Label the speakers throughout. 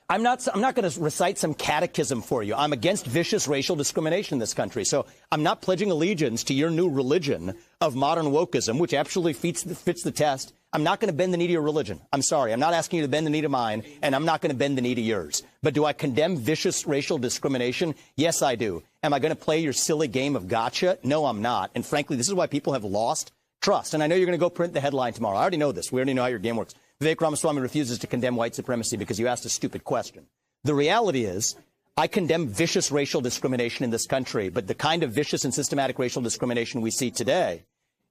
Speaker 1: I'm not going to recite some catechism for you. I'm against vicious racial discrimination in this country. So I'm not pledging allegiance to your new religion of modern wokeism, which actually fits the test. I'm not going to bend the knee to your religion. I'm sorry. I'm not asking you to bend the knee to mine, and I'm not going to bend the knee to yours. But do I condemn vicious racial discrimination? Yes, I do. Am I going to play your silly game of gotcha? No, I'm not. And frankly, this is why people have lost trust. And I know you're going to go print the headline tomorrow. I already know this. We already know how your game works. Vivek Ramaswamy refuses to condemn white supremacy because you asked a stupid question. The reality is, I condemn vicious racial discrimination in this country, but the kind of vicious and systematic racial discrimination we see today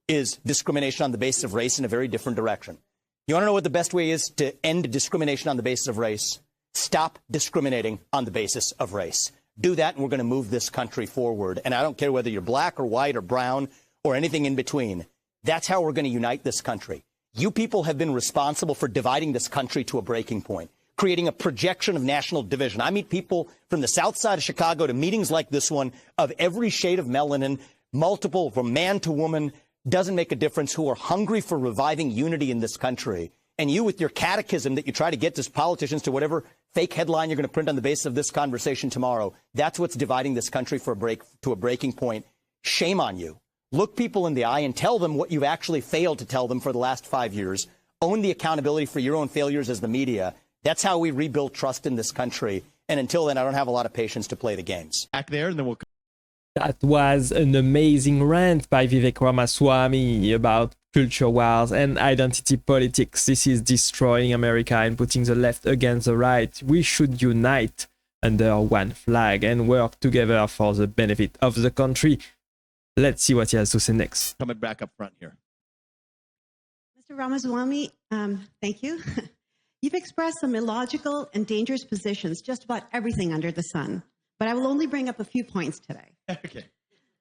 Speaker 1: is discrimination on the basis of race in a very different direction. You want to know what the best way is to end discrimination on the basis of race? Stop discriminating on the basis of race. Do that, and we're going to move this country forward. And I don't care whether you're black or white or brown or anything in between. That's how we're going to unite this country. You people have been responsible for dividing this country to a breaking point, creating a projection of national division. I meet people from the south side of Chicago to meetings like this one of every shade of melanin, multiple, from man to woman, doesn't make a difference, who are hungry for reviving unity in this country. And you, with your catechism that you try to get to politicians to whatever fake headline you're going to print on the basis of this conversation tomorrow, that's what's dividing this country to a breaking point. Shame on you. Look people in the eye and tell them what you've actually failed to tell them for the last 5 years. Own the accountability for your own failures as the media. That's how we rebuild trust in this country. And until then, I don't have a lot of patience to play the games.
Speaker 2: Back there, and then we'll...
Speaker 3: That was an amazing rant by Vivek Ramaswamy about culture wars and identity politics. This is destroying America and putting the left against the right. We should unite under one flag and work together for the benefit of the country. Let's see what he has to say next.
Speaker 2: Coming back up front here.
Speaker 4: Mr. Ramaswamy, thank you. You've expressed some illogical and dangerous positions, just about everything under the sun. But I will only bring up a few points today.
Speaker 2: Okay.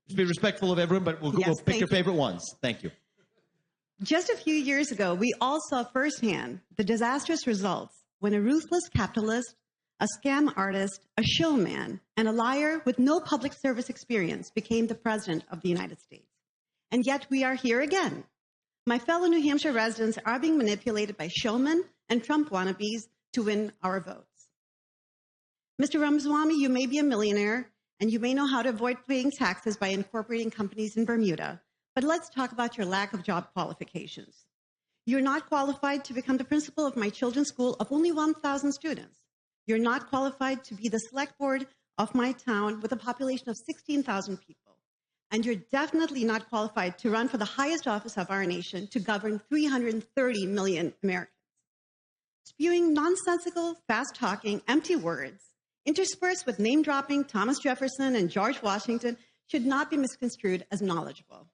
Speaker 2: Just be respectful of everyone, but we'll pick your favorite ones. Thank you.
Speaker 4: Just a few years ago, we all saw firsthand the disastrous results when a ruthless capitalist, a scam artist, a showman, and a liar with no public service experience became the president of the United States. And yet we are here again. My fellow New Hampshire residents are being manipulated by showmen and Trump wannabes to win our votes. Mr. Ramaswamy, you may be a millionaire, and you may know how to avoid paying taxes by incorporating companies in Bermuda, but let's talk about your lack of job qualifications. You're not qualified to become the principal of my children's school of only 1,000 students. You're not qualified to be the select board of my town with a population of 16,000 people. And you're definitely not qualified to run for the highest office of our nation to govern 330 million Americans. Spewing nonsensical, fast-talking, empty words, interspersed with name-dropping Thomas Jefferson and George Washington, should not be misconstrued as knowledgeable.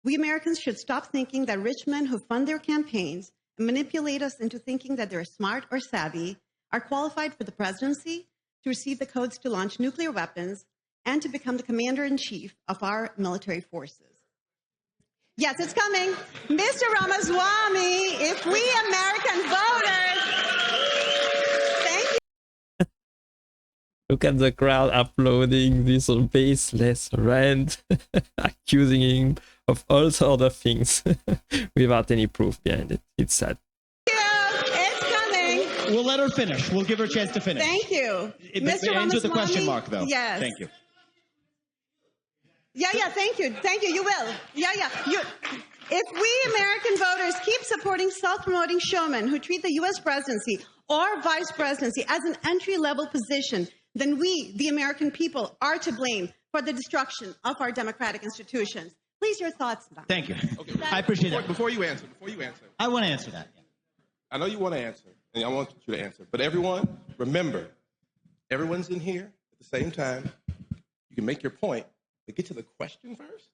Speaker 4: We Americans should stop thinking that rich men who fund their campaigns and manipulate us into thinking that they're smart or savvy are qualified for the presidency, to receive the codes to launch nuclear weapons, and to become the commander-in-chief of our military forces. Yes, it's coming. Mr. Ramaswamy, if we American voters... Thank you.
Speaker 3: Look at the crowd uploading this baseless rant, accusing him of all sorts of things without any proof behind it. It's sad.
Speaker 4: It's coming.
Speaker 2: We'll let her finish. We'll give her a chance to finish.
Speaker 4: Thank you.
Speaker 2: Mr. Ends with a question mark, though.
Speaker 4: Yes.
Speaker 2: Thank you.
Speaker 4: Yeah, thank you. Thank you. You will. If we American voters keep supporting self-promoting showmen who treat the U.S. presidency or vice presidency as an entry-level position, then we, the American people, are to blame for the destruction of our democratic institutions. Please, your thoughts.
Speaker 2: Thank you.
Speaker 5: Okay.
Speaker 2: I appreciate that.
Speaker 5: Before you answer.
Speaker 2: I want to answer that.
Speaker 5: I know you want to answer, and I want you to answer. But everyone, remember, everyone's in here at the same time. You can make your point, but get to the question first.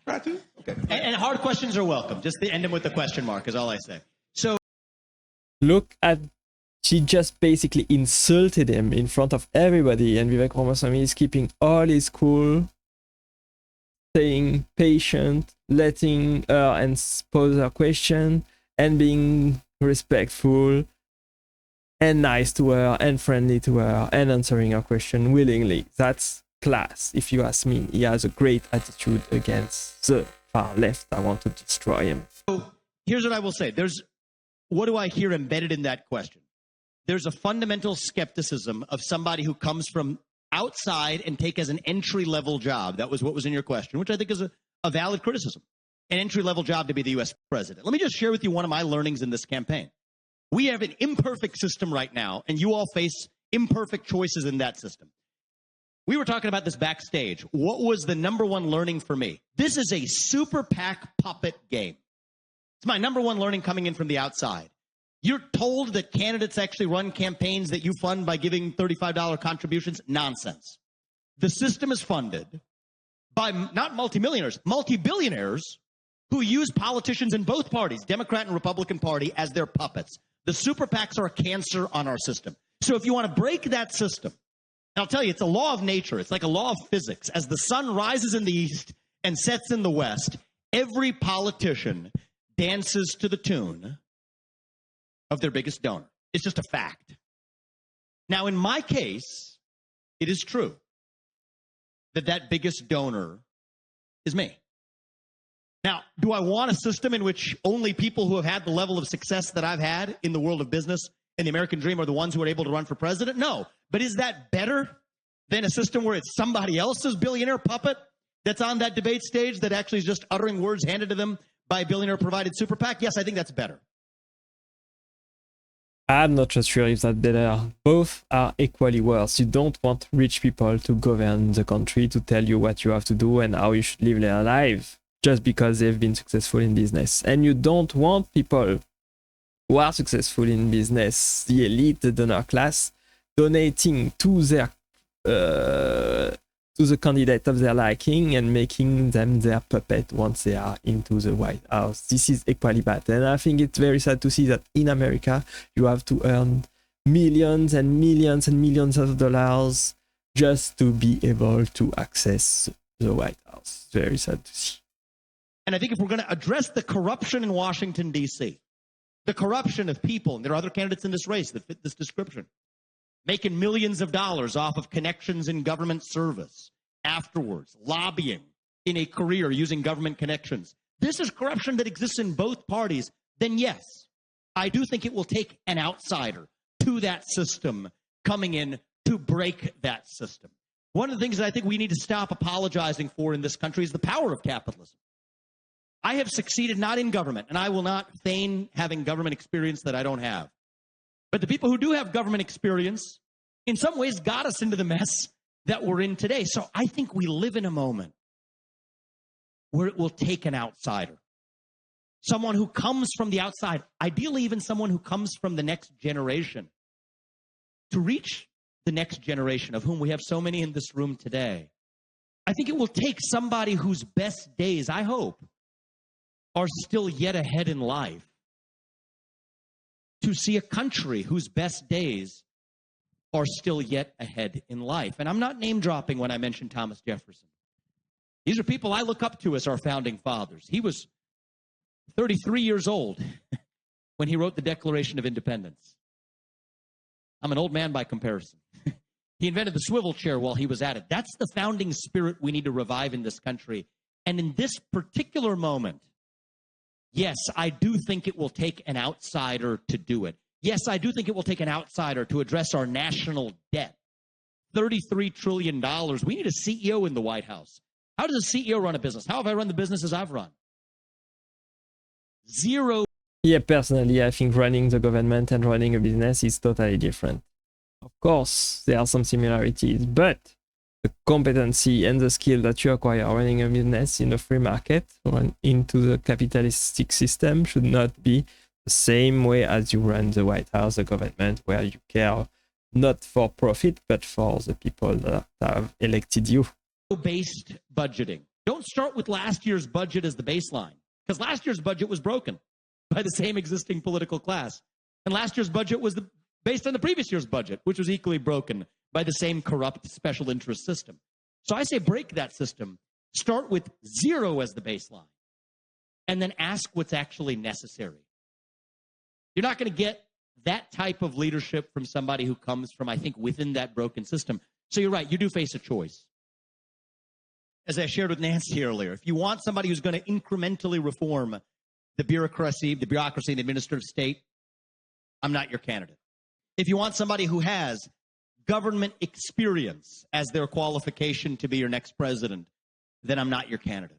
Speaker 5: Try to. Okay.
Speaker 2: And hard questions are welcome. Just end them with the question mark is all I say. So
Speaker 3: look at, she just basically insulted him in front of everybody, and Vivek Ramaswamy is keeping all his cool, staying patient, letting her pose her question, and being respectful and nice to her and friendly to her and answering her question willingly. That's class, if you ask me. He has a great attitude against the far left. I want to destroy him.
Speaker 2: here's what I will say. What do I hear embedded in that question?
Speaker 1: there's a fundamental skepticism of somebody who comes from outside and take as an entry-level job. That was what was in your question, which I think is a valid criticism. An entry-level job to be the U.S. president. Let me just share with you one of my learnings in this campaign. We have an imperfect system right now, and you all face imperfect choices in that system. We were talking about this backstage. What was the number one learning for me? This is a super PAC puppet game. It's my number one learning coming in from the outside. You're told that candidates actually run campaigns that you fund by giving $35 contributions. Nonsense. The system is funded by not multimillionaires, multi-billionaires who use politicians in both parties, Democrat and Republican Party, as their puppets. The super PACs are a cancer on our system. So if you want to break that system, and I'll tell you, it's a law of nature. It's like a law of physics. As the sun rises in the east and sets in the west, every politician dances to the tune of their biggest donor. It's just a fact. Now, in my case, it is true that that biggest donor is me. Now, do I want a system in which only people who have had the level of success that I've had in the world of business and the American dream are the ones who are able to run for president? No. But is that better than a system where it's somebody else's billionaire puppet that's on that debate stage that actually is just uttering words handed to them by a billionaire-provided super PAC? Yes, I think that's better.
Speaker 3: I'm not just sure if that's better. Both are equally worse. You don't want rich people to govern the country, to tell you what you have to do and how you should live their life just because they've been successful in business. And you don't want people who are successful in business, the elite, the donor class, donating to their to the candidate of their liking and making them their puppet once they are into the White House. This is equally bad. And I think it's very sad to see that in America, you have to earn millions and millions and millions of dollars just to be able to access the White House. It's very sad to see.
Speaker 1: And I think if we're going to address the corruption in Washington, D.C., the corruption of people, and there are other candidates in this race that fit this description, making millions of dollars off of connections in government service, afterwards, lobbying in a career using government connections. This is corruption that exists in both parties. Then yes, I do think it will take an outsider to that system coming in to break that system. One of the things that I think we need to stop apologizing for in this country is the power of capitalism. I have succeeded not in government, and I will not feign having government experience that I don't have. But the people who do have government experience, in some ways, got us into the mess that we're in today. So I think we live in a moment where it will take an outsider. Someone who comes from the outside, ideally even someone who comes from the next generation, to reach the next generation, of whom we have so many in this room today. I think it will take somebody whose best days, I hope, are still yet ahead in life, to see a country whose best days are still yet ahead in life. And I'm not name dropping when I mention Thomas Jefferson. These are people I look up to as our founding fathers. He was 33 years old when he wrote the Declaration of Independence. I'm an old man by comparison. He invented the swivel chair while he was at it. That's the founding spirit we need to revive in this country. And in this particular moment, yes, I do think it will take an outsider to do it. Yes, I do think it will take an outsider to address our national debt. $33 trillion. We need a CEO in the White House. How does a CEO run a business? How have I run the businesses I've run? Zero.
Speaker 3: Yeah, personally, I think running the government and running a business is totally different. Of course, there are some similarities, but the competency and the skill that you acquire running a business in a free market or into the capitalistic system should not be the same way as you run the White House, the government, where you care not for profit, but for the people that have elected you.
Speaker 1: Based budgeting. Don't start with last year's budget as the baseline, because last year's budget was broken by the same existing political class. And last year's budget was based on the previous year's budget, which was equally broken by the same corrupt special interest system. So I say break that system. Start with zero as the baseline, and then ask what's actually necessary. You're not going to get that type of leadership from somebody who comes from, I think, within that broken system. So you're right, you do face a choice. As I shared with Nancy earlier, if you want somebody who's going to incrementally reform the bureaucracy, the administrative state, I'm not your candidate.
Speaker 2: If you want somebody who has government experience as their qualification to be your next president, then I'm not your candidate.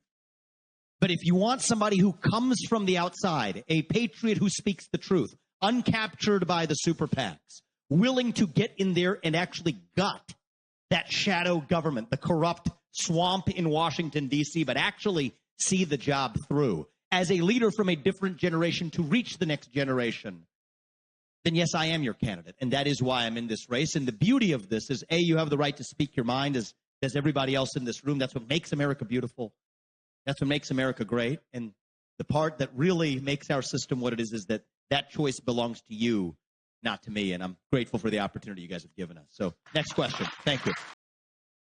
Speaker 2: But if you want somebody who comes from the outside, a patriot who speaks the truth, uncaptured by the super PACs, willing to get in there and actually gut that shadow government, the corrupt swamp in Washington, D.C., but actually see the job through, as a leader from a different generation to reach the next generation, then yes, I am your candidate. And that is why I'm in this race. And the beauty of this is, A, you have the right to speak your mind, as does everybody else in this room. That's what makes America beautiful. That's what makes America great. And the part that really makes our system what it is that that choice belongs to you, not to me. And I'm grateful for the opportunity you guys have given us. So next question. Thank you.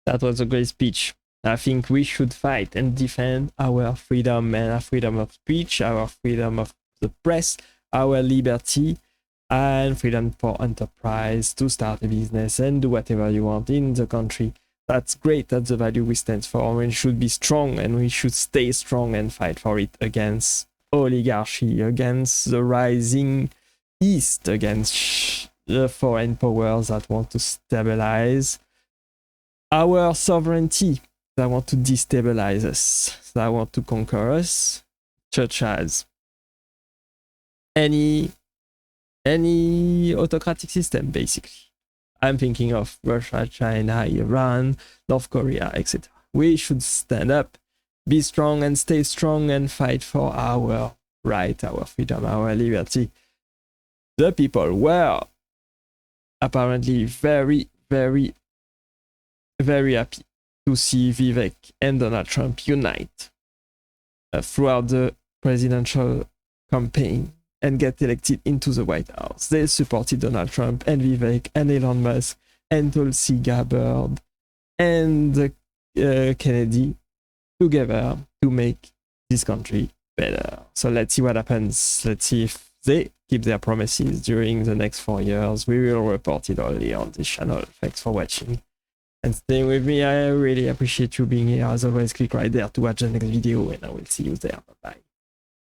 Speaker 3: That was a great speech. I think we should fight and defend our freedom and our freedom of speech, our freedom of the press, our liberty, and freedom for enterprise to start a business and do whatever you want in the country. That's great. That's the value we stand for. We should be strong and we should stay strong and fight for it against oligarchy, against the rising East, against the foreign powers that want to stabilize our sovereignty, that want to destabilize us, that want to conquer us, such as any autocratic system, basically. I'm thinking of Russia, China, Iran, North Korea, etc. We should stand up, be strong and stay strong and fight for our right, our freedom, our liberty. The people were apparently very, very, very happy to see Vivek and Donald Trump unite throughout the presidential campaign and get elected into the White House. They supported Donald Trump and Vivek and Elon Musk and Tulsi Gabbard and Kennedy together to make this country better. So let's see what happens. Let's see if they keep their promises during the next 4 years. We will report it only on this channel. Thanks for watching and staying with me. I really appreciate you being here. As always, click right there to watch the next video and I will see you there. Bye-bye.